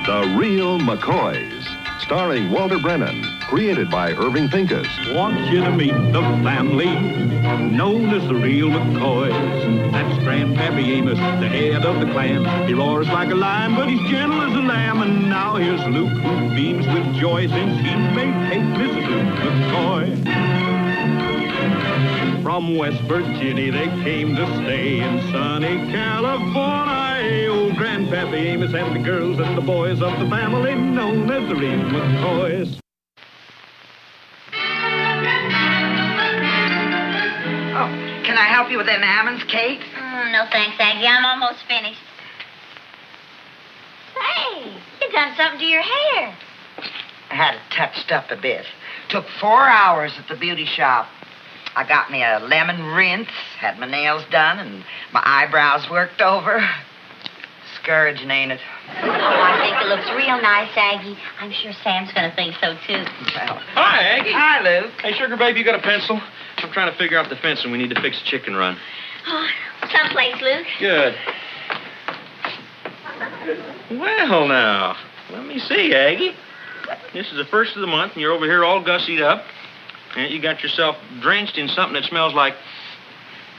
The Real McCoys, starring Walter Brennan, created by Irving Pincus. Want you to meet the family known as the Real McCoys. That's Grandpappy Amos, the head of the clan. He roars like a lion, but he's gentle as a lamb. And now here's Luke, who beams with joy since he may take Mrs. Luke McCoy. From West Virginia they came to stay in sunny California. Old Grandpappy Amos and the girls and the boys of the family known as the Real McCoys. Oh, can I help you with them almonds, Kate? No thanks, Aggie. I'm almost finished. Say, you done something to your hair. I had it touched up a bit. Took 4 hours at the beauty shop. I got me a lemon rinse, had my nails done, and my eyebrows worked over. Scourging, ain't it? Oh, I think it looks real nice, Aggie. I'm sure Sam's going to think so, too. Well, Hi, Aggie. hi, Luke. Hey, Sugar Baby, you got a pencil? I'm trying to figure out the fence, and we need to fix a chicken run. Oh, someplace, Luke. Good. Well, now, let me see, Aggie. This is the first of the month, and you're over here all gussied up. And you got yourself drenched in something that smells like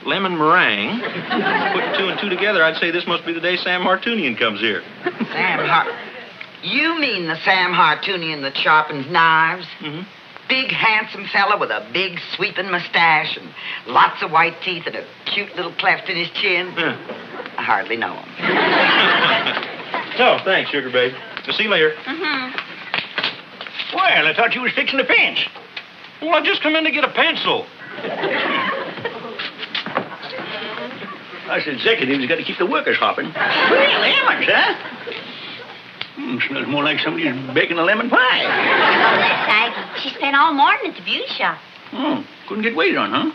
lemon meringue. Put 2 and 2 together, I'd say this must be the day Sam Hartunian comes here. You mean the Sam Hartunian that sharpens knives? Mm-hmm. Big, handsome fella with a big, sweeping mustache and lots of white teeth and a cute little cleft in his chin? Yeah. I hardly know him. Oh, thanks, Sugar Baby. I'll see you later. Mm-hmm. Well, I thought you was fixing the fence. Well, I just come in to get a pencil. Us executives got to keep the workers hopping. Well, lemons, huh? Smells more like somebody's baking a lemon pie. That's Aggie. She spent all morning at the beauty shop. Couldn't get waited on, huh?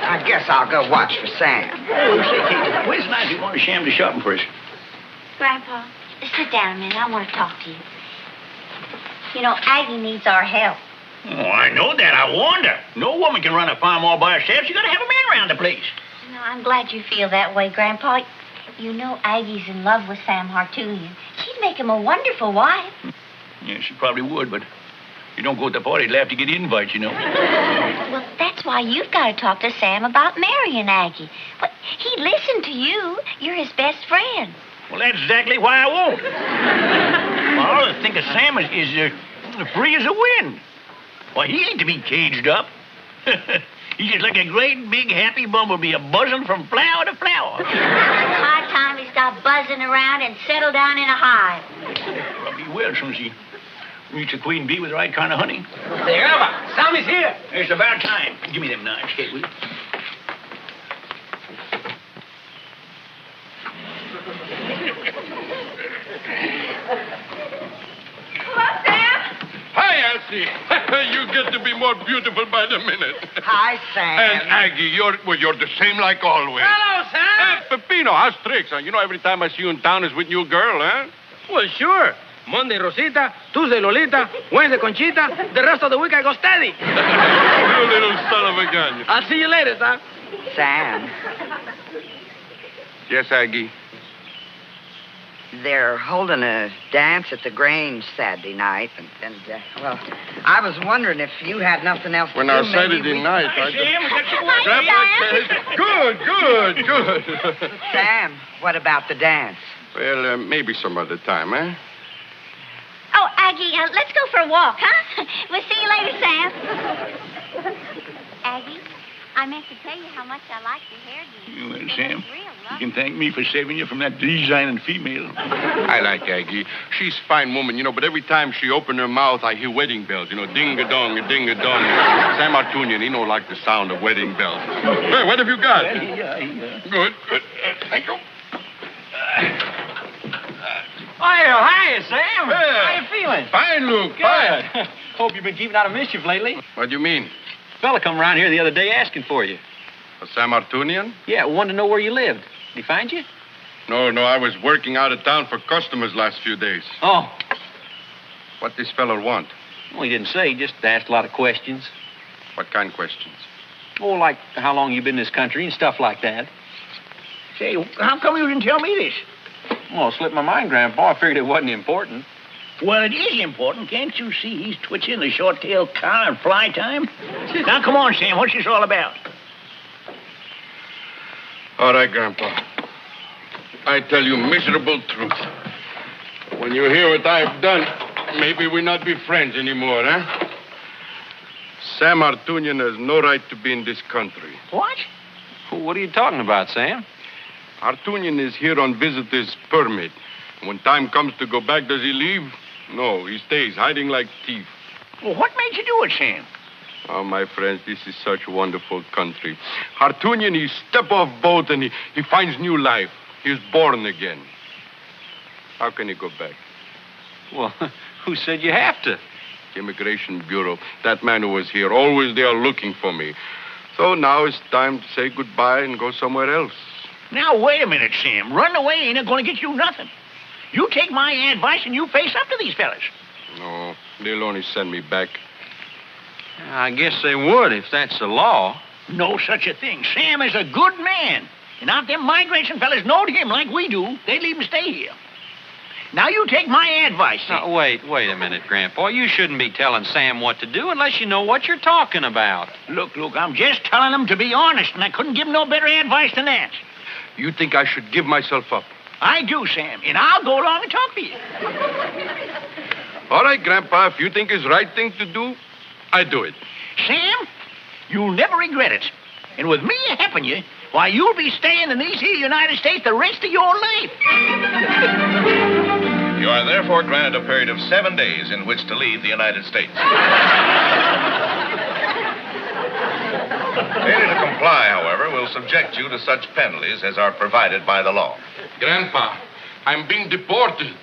I guess I'll go watch for Sam. Oh, say, Kate, where's the night you want to sham to shopping for us? Grandpa, sit down a minute. I want to talk to you. You know, Aggie needs our help. Oh, I know that. I warned her. No woman can run a farm all by herself. You got to have a man around the place. No, I'm glad you feel that way, Grandpa. You know Aggie's in love with Sam Hartunian. She'd make him a wonderful wife. Yeah, she probably would, but you don't go to the party till after you get invites, you know. Well, that's why you've got to talk to Sam about marrying Aggie. Well, he'd listen to you. You're his best friend. Well, that's exactly why I won't. Well, I always think of Sam is free as a wind. Why, he ain't to be caged up. He's just like a great, big, happy bumblebee, a-buzzing from flower to flower. It's high time he stopped buzzing around and settled down in a hive. Probably will as soon as he meets a queen bee with the right kind of honey. Hey, Alva, Sam is here. It's about time. Give me them knives, Kate, will you? Hello, Sam. Hi, Elsie. You get to be more beautiful by the minute. Hi, Sam. And Aggie, you're the same like always. Hello, Sam. Hey, Pepino, how's tricks? You know, every time I see you in town is with new girl, huh? Well, sure. Monday, Rosita. Tuesday, Lolita. Wednesday, Conchita. The rest of the week, I go steady. You little son of a gun. I'll see you later, Sam. Sam, Yes, Aggie. they're holding a dance at the Grange Saturday night, and well, I was wondering if you had nothing else to When do. our maybe Saturday we- night, Hi, I Sam. We got some Hi, Good, good, good. Sam, what about the dance? Well, maybe some other time, eh? Oh, Aggie, let's go for a walk, huh? We'll see you later, Sam. Aggie, I meant to tell you how much I like your hairdo. Well, It Sam, looks real you lovely. can thank me for saving you from that designing female. I like Aggie. She's a fine woman, but every time she open her mouth, I hear wedding bells, ding-a-dong, ding-a-dong. Sam Hartunian, he don't like the sound of wedding bells. Hey, what have you got? Good, good. Thank you. Hi, Sam. Hey. How you feeling? Fine, Luke, fine. Good. Hope you've been keeping out of mischief lately. What do you mean? Fella come around here the other day asking for you. Sam Hartunian? Yeah, wanted to know where you lived. Did he find you? No, I was working out of town for customers last few days. Oh. What this feller want? Well, he didn't say. He just asked a lot of questions. What kind of questions? Oh, like how long you been in this country and stuff like that. Say, how come you didn't tell me this? Well, it slipped my mind, Grandpa. I figured it wasn't important. Well, it is important. Can't you see he's twitching the short-tailed collar and fly time? Now, come on, Sam. What's this all about? All right, Grandpa. I tell you miserable truth. When you hear what I've done, maybe we not be friends anymore, huh? Sam Artunian has no right to be in this country. What? What are you talking about, Sam? Artunian is here on visitor's permit. When time comes to go back, does he leave? No, he stays, hiding like thief. Well, what made you do it, Sam? Oh, my friends, this is such a wonderful country. Artunian, he step off boat and he finds new life. He is born again. How can he go back? Well, who said you have to? Immigration Bureau. That man who was here, always they are looking for me. So now it's time to say goodbye and go somewhere else. Now, wait a minute, Sam. Running away ain't going to get you nothing. You take my advice and you face up to these fellas. No, they'll only send me back. I guess they would if that's the law. No such a thing. Sam is a good man. And if them migration fellas knowed him like we do, they'd leave him stay here. Now, you take my advice, Sam. Now, wait a minute, Grandpa. You shouldn't be telling Sam what to do unless you know what you're talking about. Look, I'm just telling him to be honest, and I couldn't give him no better advice than that. You think I should give myself up? I do, Sam, and I'll go along and talk to you. All right, Grandpa, if you think it's the right thing to do, I do it. Sam, you'll never regret it. And with me helping you, why, you'll be staying in these here United States the rest of your life. You are therefore granted a period of 7 days in which to leave the United States. Failure to comply, however, will subject you to such penalties as are provided by the law. Grandpa, I'm being deported.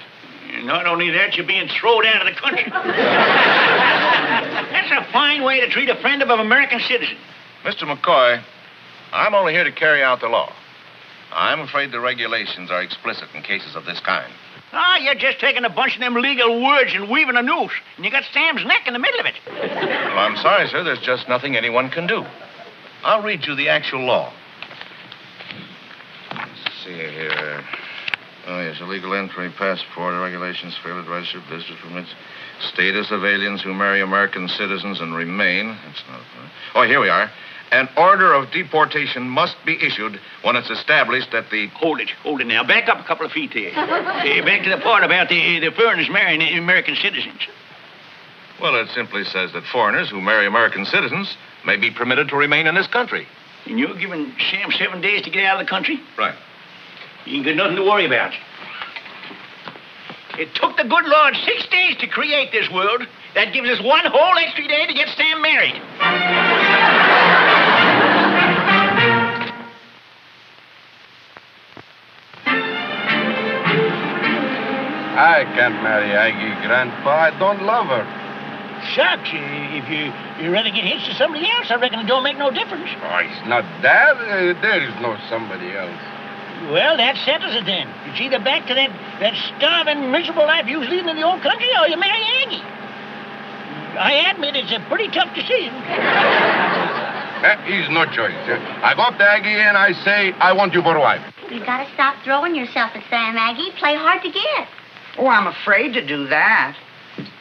Not only that, you're being thrown out of the country. That's a fine way to treat a friend of an American citizen. Mr. McCoy, I'm only here to carry out the law. I'm afraid the regulations are explicit in cases of this kind. You're just taking a bunch of them legal words and weaving a noose, and you got Sam's neck in the middle of it. Well, I'm sorry, sir. There's just nothing anyone can do. I'll read you the actual law. Let's see here. Oh, yes, illegal entry, passport, regulations, failure to register, business permits, status of aliens who marry American citizens and remain. That's not. Oh, here we are. An order of deportation must be issued when it's established that the... Hold it now. Back up a couple of feet there. Back to the part about the foreigners marrying American citizens. Well, it simply says that foreigners who marry American citizens may be permitted to remain in this country. And you're giving Sam 7 days to get out of the country? Right. You ain't got nothing to worry about. It took the good Lord 6 days to create this world. That gives us one whole extra day to get Sam married. I can't marry Aggie, Grandpa. I don't love her. Shucks, if you rather get hitched to somebody else, I reckon it don't make no difference. Oh, it's not that. There is no somebody else. Well, that settles it then. It's either back to that starving, miserable life you was leading in the old country, or you marry Aggie. I admit it's a pretty tough decision. He's no choice. I go up to Aggie and I say, I want you for a wife. You gotta stop throwing yourself at Sam, Aggie. Play hard to get. Oh, I'm afraid to do that.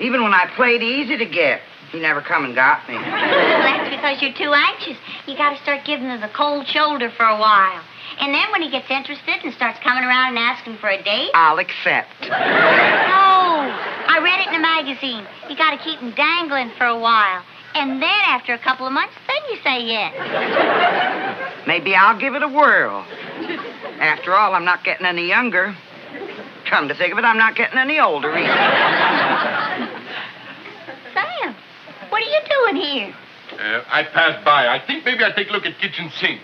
Even when I played easy to get, he never come and got me. Well, that's because you're too anxious. You gotta start giving him the cold shoulder for a while. And then when he gets interested and starts coming around and asking for a date... I'll accept. No! I read it in a magazine. You gotta keep him dangling for a while. And then after a couple of months, then you say yes. Maybe I'll give it a whirl. After all, I'm not getting any younger. Come to think of it, I'm not getting any older either. Sam, what are you doing here? I passed by. I think maybe I'll take a look at kitchen sink.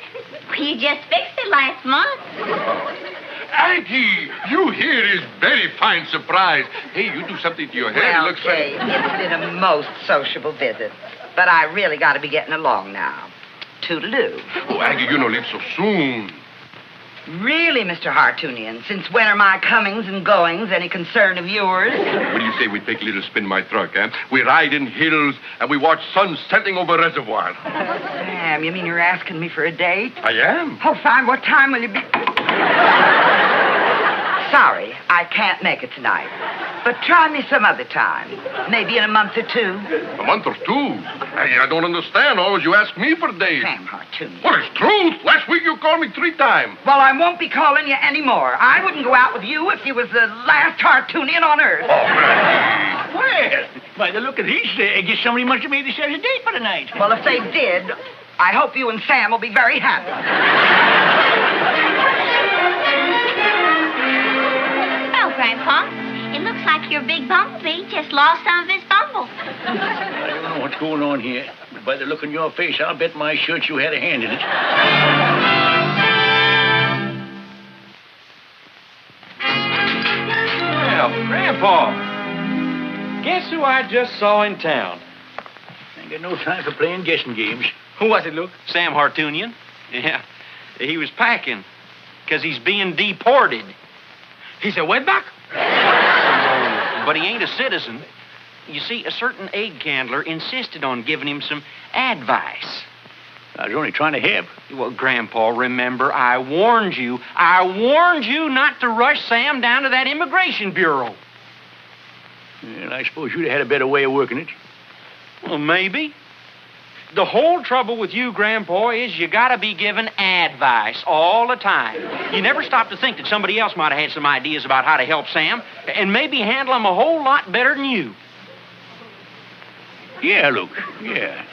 You just fixed it last month. Aggie, you here is very fine surprise. Hey, you do something to your hair. Well, It looks Kay, like... it's been a most sociable visit. But I really got to be getting along now. Toodaloo. Oh, Aggie, you don't leave so soon. Really, Mr. Hartunian, since when are my comings and goings any concern of yours? What do you say we take a little spin in my truck, eh? We ride in hills and we watch sun setting over reservoir. Sam, you mean you're asking me for a date? I am. Oh, fine. What time will you be? Sorry. I can't make it tonight. But try me some other time. Maybe in a month or two. A month or two? I don't understand. Always you ask me for days. Sam Hartoon. What is truth? Last week you called me 3 times. Well, I won't be calling you anymore. I wouldn't go out with you if you was the last Hartoonian on earth. Well, by the look of this, I guess somebody must have made themselves a date for tonight. Well, if they did, I hope you and Sam will be very happy. Well, Grandpa, it looks like your big bumblebee just lost some of his bumble. I don't know what's going on here, but by the look on your face, I'll bet my shirt you had a hand in it. Well, Grandpa, guess who I just saw in town? I ain't got no time for playing guessing games. Who was it, Luke? Sam Hartoonian. Yeah, he was packing because he's being deported. He's a wetback? But he ain't a citizen. You see, a certain egg candler insisted on giving him some advice. I was only trying to help. Well, Grandpa, remember, I warned you. I warned you not to rush Sam down to that immigration bureau. Well, I suppose you'd have had a better way of working it. Well, maybe. The whole trouble with you, Grandpa, is you gotta be given advice all the time. You never stop to think that somebody else might have had some ideas about how to help Sam and maybe handle him a whole lot better than you. Yeah, Luke, yeah.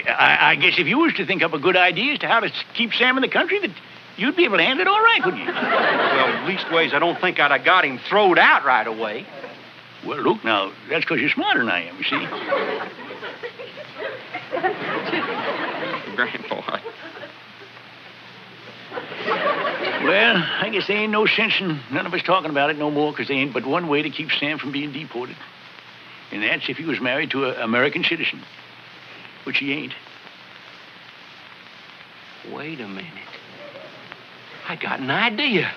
I guess if you was to think up a good idea as to how to keep Sam in the country, that you'd be able to handle it all right, wouldn't you? Well, leastways, I don't think I'd have got him throwed out right away. Well, Luke, now, that's because you're smarter than I am, you see. Grandpa. Well, I guess there ain't no sense in none of us talking about it no more, because there ain't but one way to keep Sam from being deported. And that's if he was married to an American citizen, which he ain't. Wait a minute. I got an idea.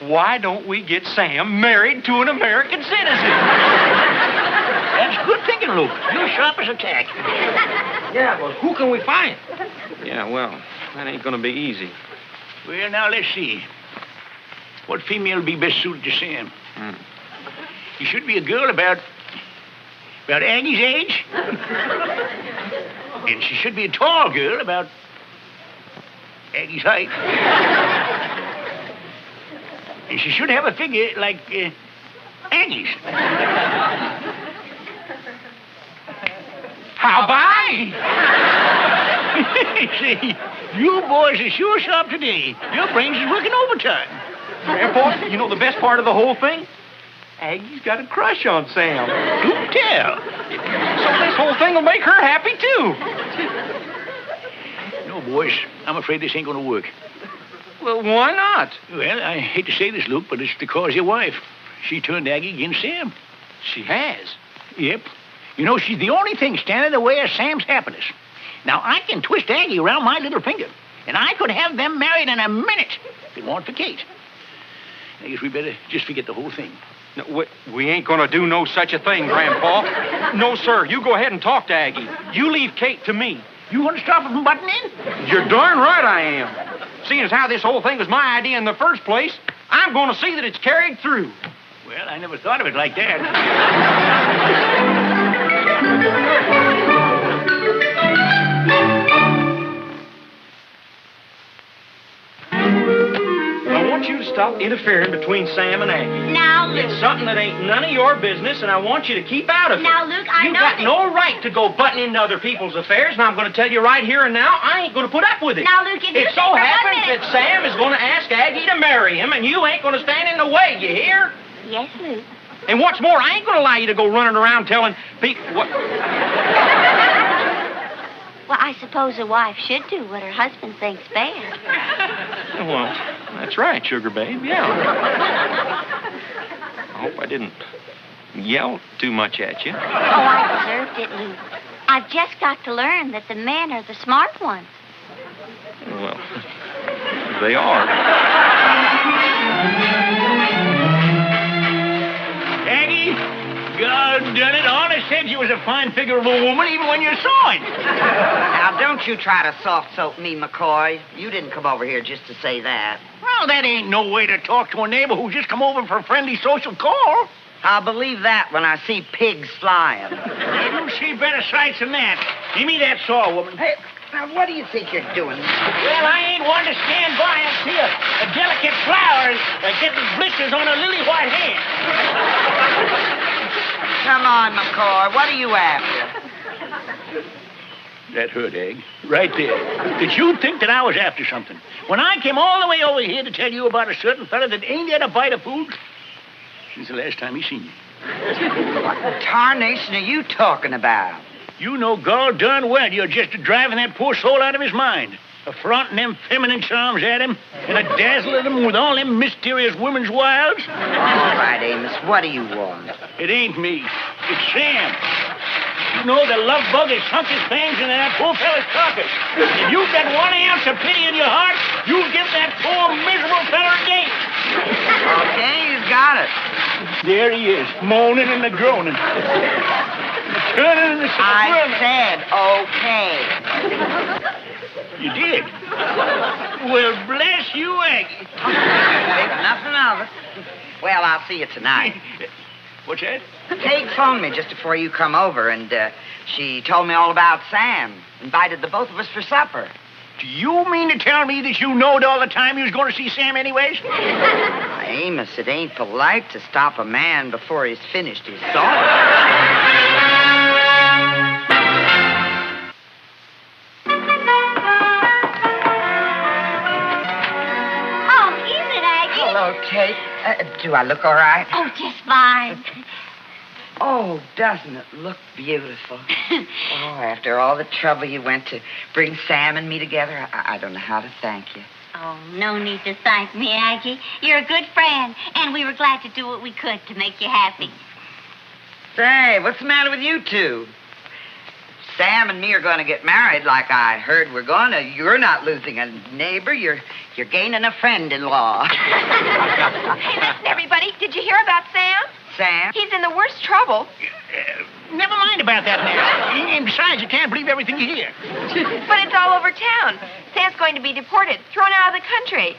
Why don't we get Sam married to an American citizen? That's good thinking, Luke. You're sharp as a tack. Yeah, well, who can we find? Yeah, well, that ain't gonna be easy. Well, now, let's see. What female would be best suited to Sam? She should be a girl about Aggie's age. And she should be a tall girl about Aggie's height. And she should have a figure like Aggie's. How about? See, you boys are sure sharp today. Your brains is working overtime. Grandpa, you know the best part of the whole thing? Aggie's got a crush on Sam. Do tell. So this whole thing will make her happy, too. No, boys, I'm afraid this ain't going to work. Well, why not? Well, I hate to say this, Luke, but it's because your wife. She turned Aggie against Sam. She has. Yep. You know, she's the only thing standing in the way of Sam's happiness. Now, I can twist Aggie around my little finger, and I could have them married in a minute if it weren't for Kate. I guess we better just forget the whole thing. No, we ain't gonna do no such a thing, Grandpa. No, sir. You go ahead and talk to Aggie. You leave Kate to me. You want to stop her from butting in? You're darn right I am. Seeing as how this whole thing was my idea in the first place, I'm gonna see that it's carried through. Well, I never thought of it like that. I want you to stop interfering between Sam and Aggie. Now, Luke. It's something that ain't none of your business, and I want you to keep out of it. Now, Luke, I You know got that- no right to go butting into other people's affairs, and I'm going to tell you right here and now, I ain't going to put up with it. Now, Luke, if you It so think for 1 happens minute- that Sam is going to ask Aggie to marry him, and you ain't going to stand in the way, you hear? Yes, Luke. And what's more, I ain't going to allow you to go running around telling people what... Well, I suppose a wife should do what her husband thinks best. Well, that's right, sugar babe, yeah. I hope I didn't yell too much at you. Oh, I deserved it, Luke. I've just got to learn that the men are the smart ones. Well, they are. Aggie, God done it. All I said you was a fine figure of a woman even when you saw it. Now, don't you try to soft soap me, McCoy. You didn't come over here just to say that. Well, Now, that ain't no way to talk to a neighbor who just come over for a friendly social call. I'll believe that when I see pigs flying. You see better sights than that. Give me that saw, woman. Hey, now, what do you think you're doing? Well, I ain't one to stand by and see a delicate flower getting blisters on a lily white hand. Come on, McCoy. What are you after? That hurt, Egg. Right there. Did you think that I was after something? When I came all the way over here to tell you about a certain fella that ain't had a bite of food since the last time he seen you. What tarnation are you talking about? You know gall darn well you're just driving that poor soul out of his mind. Affronting them feminine charms at him and dazzling him with all them mysterious women's wiles. All right, Amos, what do you want? It ain't me. It's Sam. You know the love bug has sunk his fangs into that poor fella's carcass. If you've got 1 ounce of pity in your heart, you'll give that poor miserable fella a date. Okay, you got it. There he is, moaning and groaning. Turning in the I said okay. You did? Well, bless you, Aggie. Think nothing of it. Well, I'll see you tonight. What's that? Kate phoned me just before you come over, and she told me all about Sam. Invited the both of us for supper. Do you mean to tell me that you knowed all the time you was going to see Sam anyways? Amos, it ain't polite to stop a man before he's finished his song. Hello, Kate. Do I look all right? Oh, just fine. Oh, doesn't it look beautiful? Oh, after all the trouble you went to bring Sam and me together, I don't know how to thank you. Oh, no need to thank me, Aggie. You're a good friend, and we were glad to do what we could to make you happy. Say, what's the matter with you two? Sam and me are going to get married like I heard we're going to. You're not losing a neighbor. You're gaining a friend-in-law. Hey, listen, everybody. Did you hear about Sam? Sam? He's in the worst trouble. Never mind about that now. And besides, you can't believe everything you hear. But it's all over town. Sam's going to be deported, thrown out of the country.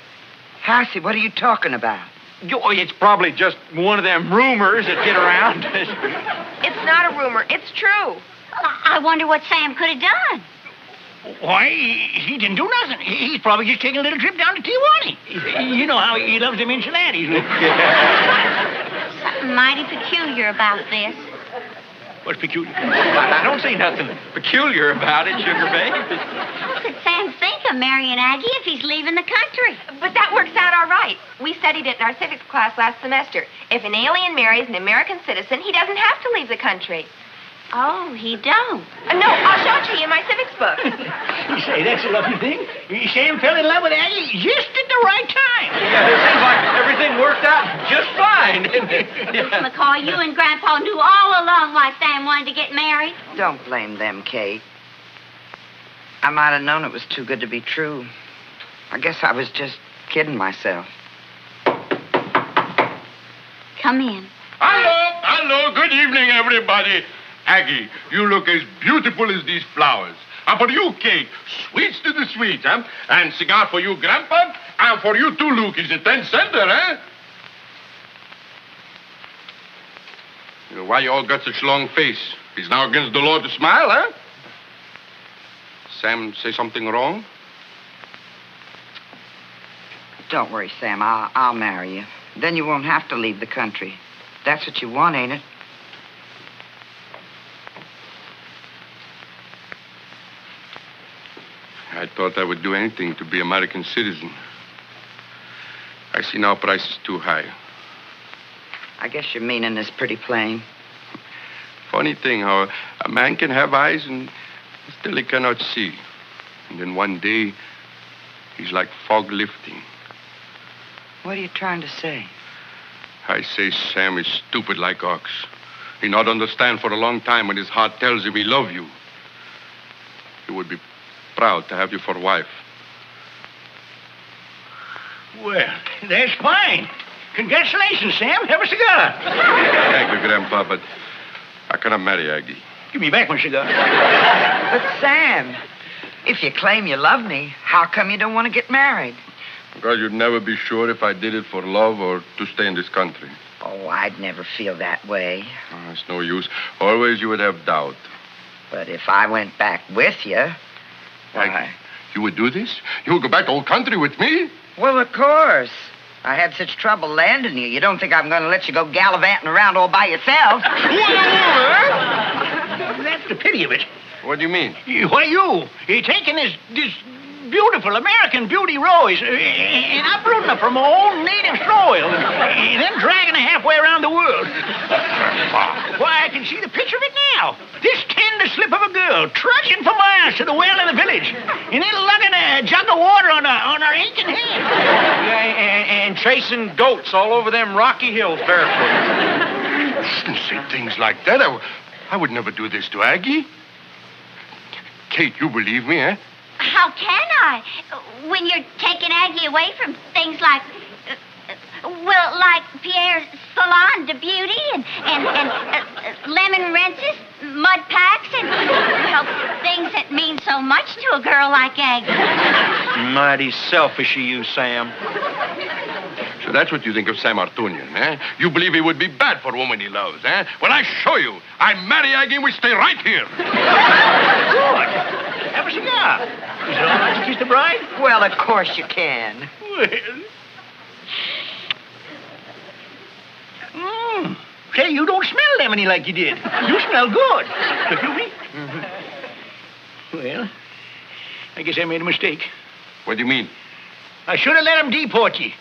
Hassie, what are you talking about? Oh, it's probably just one of them rumors that get around. It's not a rumor. It's true. I wonder what Sam could have done. Why, he didn't do nothing. He's probably just taking a little trip down to Tijuana. You know how he loves them enchiladas. Something mighty peculiar about this. What's peculiar? I don't see nothing peculiar about it, Sugar Babe. How could Sam think of marrying Aggie if he's leaving the country? But that works out all right. We studied it in our civics class last semester. If an alien marries an American citizen, he doesn't have to leave the country. Oh, he don't. No, I'll show it to you in my civics book. You say, that's a lovely thing. Sam fell in love with Aggie just at the right time. Yeah, it seems like everything worked out just fine, didn't it? Yeah. McCoy, you and Grandpa knew all along why Sam wanted to get married. Don't blame them, Kate. I might have known it was too good to be true. I guess I was just kidding myself. Come in. Hello, good evening, everybody. Aggie, you look as beautiful as these flowers. And for you, Kate, sweets to the sweet, huh? And cigar for you, Grandpa. And for you too, Luke. Is it 10 center, huh? You know, why you all got such long face? Is now against the law to smile, huh? Sam say something wrong? Don't worry, Sam. I'll marry you. Then you won't have to leave the country. That's what you want, ain't it? I thought I would do anything to be American citizen. I see now price is too high. I guess your meaning is pretty plain. Funny thing how a man can have eyes and still he cannot see. And then one day, he's like fog lifting. What are you trying to say? I say Sam is stupid like ox. He not understand for a long time when his heart tells him he love you. He would be proud to have you for wife. Well, that's fine. Congratulations, Sam. Have a cigar. Thank you, Grandpa, but I cannot marry Aggie. Give me back my cigar. But, Sam, if you claim you love me, how come you don't want to get married? Because you'd never be sure if I did it for love or to stay in this country. Oh, I'd never feel that way. Oh, it's no use. Always you would have doubt. But if I went back with you, why? You would do this? You would go back to old country with me? Well, of course. I had such trouble landing you. You don't think I'm going to let you go gallivanting around all by yourself? That's the pity of it. What do you mean? Why, you're taking this beautiful American beauty rose and uprooting her from her own native soil and then dragging her halfway around the world. Why, I can see the picture of it now. This tender slip of a girl trudging for miles to the well in the village and then lugging a jug of water on her aching hand. Yeah, and chasing goats all over them rocky hills barefoot. Shouldn't say things like that. I would never do this to Aggie. Kate, you believe me, eh? How can I? When you're taking Aggie away from things like, like Pierre's Salon de Beauty and lemon rinses, mud packs, and, things that mean so much to a girl like Aggie. Mighty selfish of you, Sam. So that's what you think of Sam Artunian, eh? You believe he would be bad for a woman he loves, eh? Well, I show you. I marry Aggie and we stay right here. Good. Have a cigar. Is it all right to kiss the bride? Well, of course you can. Well. Say, you don't smell lemony like you did. You smell good. Excuse me? Well, I guess I made a mistake. What do you mean? I should have let him deport you.